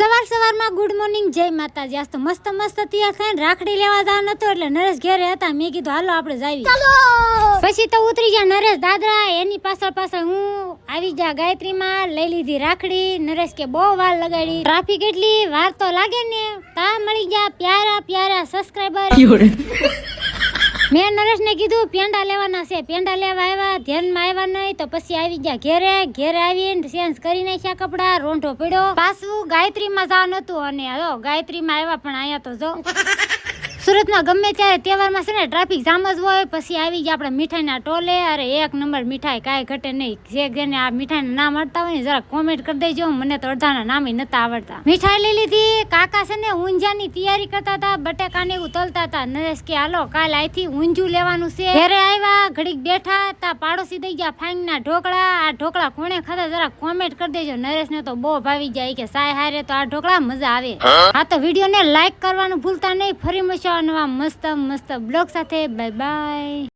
સવારમાં good morning, જય માતાજી। આજ તો મસ્ત તૈયાર થઈને રાખડી લેવા જવાનું હતું એટલે નરેશ ઘરે હતા। મેં કીધું હાલો આપણે જાવી। પછી તો ઉતરી ગયા નરેશ દાદરા, એની પાછળ હું આવી ગયા ગાયત્રીમાં, લઈ લીધી રાખડી। નરેશ કે બહુ વાર લગાડી, ટ્રાફિક એટલી વાર તો લાગે ને। તા મળી ગયા પ્યારા સબસ્ક્રાઇબર। મેં નરેશને કીધું પેંડા લેવાના છે, પેંડા લેવા આવ્યા, ધ્યાનમાં આવ્યા નહીં તો પછી આવી ગયા ઘેરે આવીને ચેન્જ કરી નાખ્યા કપડા, રોંઢો પડ્યો, પાછું ગાયત્રીમાં જવાનું હતું। અને જો ગાયત્રીમાં આવ્યા પણ અહીંયા તો જો સુરતમાં ગમે ત્યારે તહેવારમાં છે ને ટ્રાફિક જામ જ હોય। પછી આવી ગયા આપણે મીઠાઈના ટોલે। અરે એક નંબર મીઠાઈ, કાંઈ ઘટે નહીં। જે જેને આ મીઠાઈના નામ આવડતા હોય ને જરા કોમેન્ટ કરી દેજો, મને તો અડધાના નામ નતા આવડતા। મીઠાઈ લઈ લીધી। કાકા છે ને ઊંઝાની તૈયારી કરતા હતા, બટેકાને એવું તલતા હતા। નરેશ કે હાલો કાલ અહીંથી ઊંઝું લેવાનું છે। ઘરે આવ્યા, ઘડીક બેઠા તા પાડોશી દઈ ગયા ફાંગના ઢોકળા। આ ઢોકળા કોણે ખાધા જરા કોમેન્ટ કરી દેજો। નરેશને તો બહુ ભાવી જાય કે સાય હારે તો આ ઢોકળા મજા આવે। હા તો વિડીયોને લાઈક કરવાનું ભૂલતા નહીં। ફરી મળીશું નવા મસ્ત બ્લોગ સાથે। Bye bye.